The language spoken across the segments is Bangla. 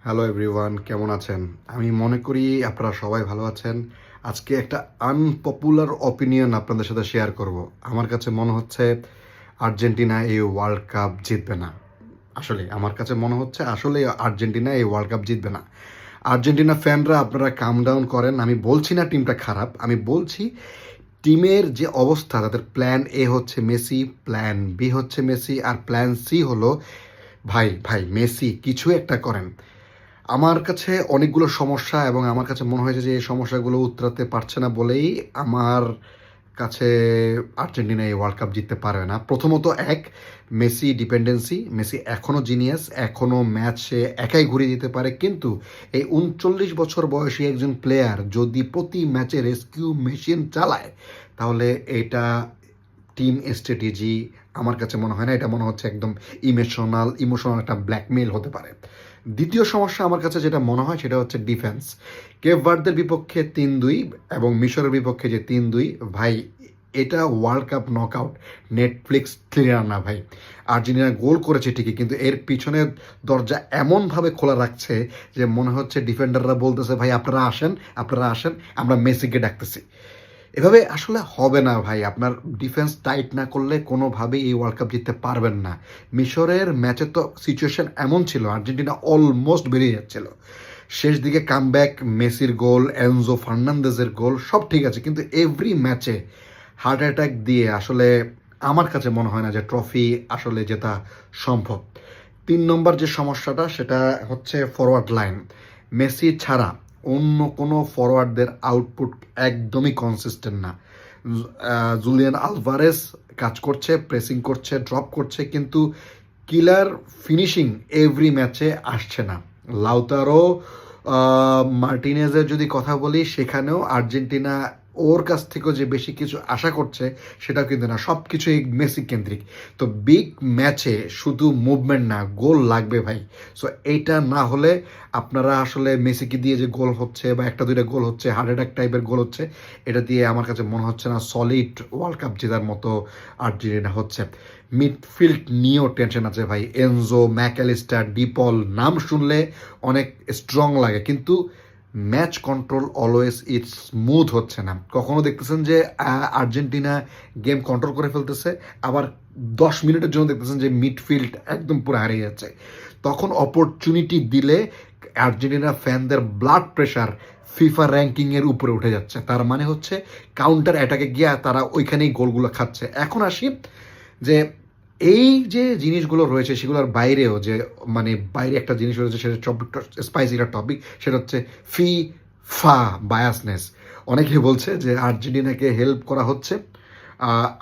হ্যালো এভরিওয়ান, কেমন আছেন? আমি মনে করি আপনারা সবাই ভালো আছেন। আজকে একটা আনপপুলার অপিনিয়ন আপনাদের সাথে শেয়ার করব। আমার কাছে মনে হচ্ছে আর্জেন্টিনা এই ওয়ার্ল্ড কাপ জিতবে না। আসলে আমার কাছে মনে হচ্ছে আসলে আর্জেন্টিনা এই ওয়ার্ল্ড কাপ জিতবে না। আর্জেন্টিনা ফ্যানরা আপনারা কাম ডাউন করেন। আমি বলছি না টিমটা খারাপ, আমি বলছি টিমের যে অবস্থা, তাদের প্ল্যান এ হচ্ছে মেসি, প্ল্যান বি হচ্ছে মেসি, আর প্ল্যান সি হলো ভাই ভাই মেসি কিছু একটা করেন। আমার কাছে অনেকগুলো সমস্যা এবং আমার কাছে মনে হয়েছে যে এই সমস্যাগুলো উতরাতে পারছে না বলেই আমার কাছে আর্জেন্টিনা এই ওয়ার্ল্ড কাপ জিততে পারবে না। প্রথমত মেসি ডিপেন্ডেন্সি। মেসি এখনও জিনিয়াস, এখনও ম্যাচ সে একাই ঘুরিয়ে দিতে পারে, কিন্তু এই ৩৯ বছর বয়সী একজন প্লেয়ার যদি প্রতি ম্যাচে রেস্কিউ মেশিন চালায়, তাহলে এটা টিম স্ট্র্যাটেজি আমার কাছে মনে হয় না। এটা মনে হচ্ছে একদম ইমোশনাল একটা ব্ল্যাকমেইল হতে পারে। দ্বিতীয় সমস্যা আমার কাছে যেটা মনে হয় সেটা হচ্ছে ডিফেন্স। কেপ ভার্দের বিপক্ষে ৩-২ এবং মিশরের বিপক্ষে যে ৩-২, ভাই এটা world cup knockout, Netflix thriller না ভাই। আর্জেন্টিনা গোল করেছে ঠিকই, কিন্তু এর পিছনের দরজা এমনভাবে খোলা রাখছে যে মনে হচ্ছে ডিফেন্ডাররা বলতেছে ভাই আপনারা আসেন, আমরা মেসিকে ডাকতেছি। এভাবে আসলে হবে না ভাই। আপনার ডিফেন্স টাইট না করলে কোনোভাবেই এই ওয়ার্ল্ড কাপ জিততে পারবেন না। মিশরের ম্যাচে তো সিচুয়েশন এমন ছিল, আর্জেন্টিনা অলমোস্ট বেরিয়ে যাচ্ছিল। শেষ দিকে কামব্যাক, মেসির গোল, এনজো ফার্নান্দেজের গোল সব ঠিক আছে, কিন্তু এভরি ম্যাচে হার্ট অ্যাটাক দিয়ে আসলে আমার কাছে মনে হয় না যে ট্রফি আসলে জেতা সম্ভব। ৩ নম্বর যে সমস্যাটা সেটা হচ্ছে ফরওয়ার্ড লাইন। মেসি ছাড়া অন্য কোনো ফরওয়ার্ডদের আউটপুট একদমই কনসিস্টেন্ট না। জুলিয়ান আলভারেস কাজ করছে, প্রেসিং করছে, ড্রপ করছে, কিন্তু কিলার ফিনিশিং এভরি ম্যাচে আসছে না। লাউতারো মার্টিনেজের যদি কথা বলি, সেখানেও আর্জেন্টিনা ওর কাছ থেকেও যে বেশি কিছু আশা করছে সেটাও কিন্তু না, সব কিছুই মেসি কেন্দ্রিক। তো বিগ ম্যাচে শুধু মুভমেন্ট না, গোল লাগবে ভাই। সো এইটা না হলে আপনারা আসলে মেসিকে দিয়ে যে গোল হচ্ছে বা একটা দুইটা গোল হচ্ছে, হার্ট অ্যাটাক টাইপের গোল হচ্ছে, এটা দিয়ে আমার কাছে মনে হচ্ছে না সলিড ওয়ার্ল্ড কাপ জেতার মতো আর্জেন্টিনা হচ্ছে। মিডফিল্ড নিয়েও টেনশন আছে ভাই। এনজো, ম্যাকঅ্যালিস্টার, ডিপল নাম শুনলে অনেক স্ট্রং লাগে, কিন্তু ম্যাচ কন্ট্রোল অলওয়েজ ইট স্মুথ হচ্ছে না। কখনো দেখতেছেন যে আর্জেন্টিনা গেম কন্ট্রোল করে ফেলতেছে, আবার 10 মিনিটের জন্য দেখতেছেন যে মিডফিল্ড একদম পুরো হারিয়ে যাচ্ছে। তখন অপরচুনিটি দিলে আর্জেন্টিনা ফ্যানদের ব্লাড প্রেশার ফিফা র্যাঙ্কিংয়ের উপরে উঠে যাচ্ছে। তার মানে হচ্ছে কাউন্টার অ্যাটাকে গিয়ে তারা ওইখানেই গোলগুলো খাচ্ছে। এখন আসি যে এই যে জিনিসগুলো রয়েছে সেগুলোর বাইরেও যে বাইরে একটা জিনিস রয়েছে, সেটা টপিকটা স্পাইসি একটা টপিক, সেটা হচ্ছে ফিফা বায়াসনেস। অনেকেই বলছে যে আর্জেন্টিনাকে হেল্প করা হচ্ছে।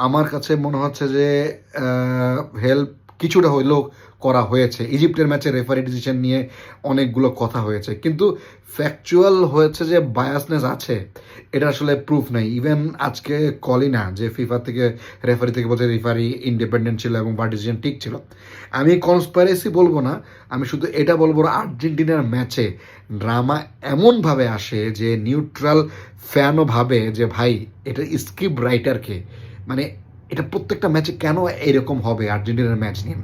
আমার কাছে মনে হচ্ছে যে হেল্প কিছুটা হইলেও করা হয়েছে। ইজিপ্টের ম্যাচে রেফারি ডিসিশন নিয়ে অনেকগুলো কথা হয়েছে, কিন্তু ফ্যাকচুয়াল হয়েছে যে বায়াসনেস আছে, এটা আসলে প্রুফ নাই। ইভেন আজকে কলিনা যে ফিফা থেকে রেফারি থেকে বলছে রেফারি ইন্ডিপেন্ডেন্ট ছিল এবং বার ডিসিশন ঠিক ছিল। আমি কনস্পাইরেসি বলবো না, আমি শুধু এটা বলবো আর্জেন্টিনার ম্যাচে ড্রামা এমনভাবে আসে যে নিউট্রাল ফ্যানও ভাবে যে ভাই এটা স্ক্রিপ্ট রাইটারকে, মানে এটা প্রত্যেকটা ম্যাচে কেন এরকম হবে আর্জেন্টিনার ম্যাচ নিয়ে।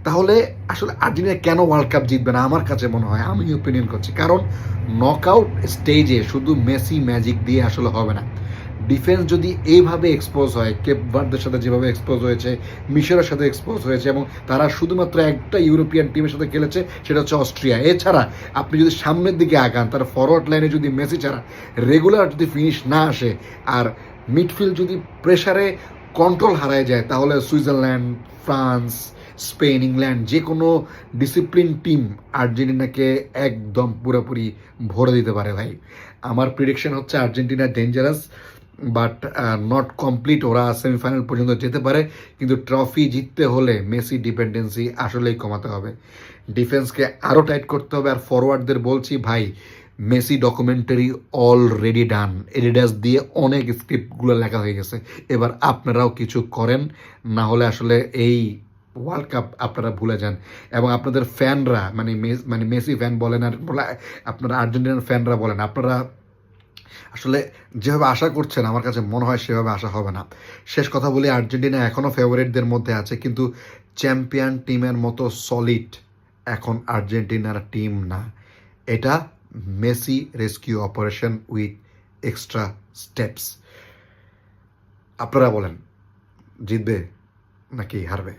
তাহলে আসলে আর্জেন্টিনা কেন ওয়ার্ল্ড কাপ জিতবে না আমার কাছে মনে হয়, আমি ওপিনিয়ন করছি, কারণ নকআউট স্টেজে শুধু মেসি ম্যাজিক দিয়ে আসলে হবে না। ডিফেন্স যদি এইভাবে এক্সপোজ হয়, কেপ ভার্দের সাথে যেভাবে এক্সপোজ হয়েছে, মিশরের সাথে এক্সপোজ হয়েছে, এবং তারা শুধুমাত্র একটা ইউরোপিয়ান টিমের সাথে খেলেছে, সেটা হচ্ছে অস্ট্রিয়া। এছাড়া আপনি যদি সামনের দিকে আগান, তার ফরওয়ার্ড লাইনে যদি মেসি ছাড়া রেগুলার যদি ফিনিশ না আসে, আর মিডফিল্ড যদি প্রেশারে কন্ট্রোল হারায় যায়, তাহলে সুইজারল্যান্ড, ফ্রান্স, স্পেন, ইংল্যান্ড যে কোনো ডিসিপ্লিন টিম আর্জেন্টিনাকে একদম পুরোপুরি ভরে দিতে পারে ভাই। আমার প্রিডিকশন হচ্ছে Argentina dangerous, but not complete. ওরা সেমিফাইনাল পর্যন্ত যেতে পারে, কিন্তু ট্রফি জিততে হলে মেসি ডিপেন্ডেন্সি আসলেই কমাতে হবে, ডিফেন্সকে আরও টাইট করতে হবে। আর ফরওয়ার্ডদের বলছি ভাই, Messi documentary already done, Adidas দিয়ে অনেক স্ক্রিপ্টগুলো লেখা হয়ে গেছে। এবার আপনারাও কিছু করেন, না হলে আসলে এই ওয়ার্ল্ড কাপ আপনারা ভুলে যান। এবং আপনাদের ফ্যানরা মেসি ফ্যান বলেন আর আপনারা আর্জেন্টিনার ফ্যানরা বলেন, আপনারা আসলে যেভাবে আশা করছেন আমার কাছে মনে হয় সেভাবে আশা হবে না। শেষ কথা বলি, আর্জেন্টিনা এখনও ফেভারিটদের মধ্যে আছে, কিন্তু চ্যাম্পিয়ন টিমের মতো সলিড এখন আর্জেন্টিনার টিম না। এটা Messi rescue operation with extra steps. আপনারা বলেন জিতবে নাকি হারবে?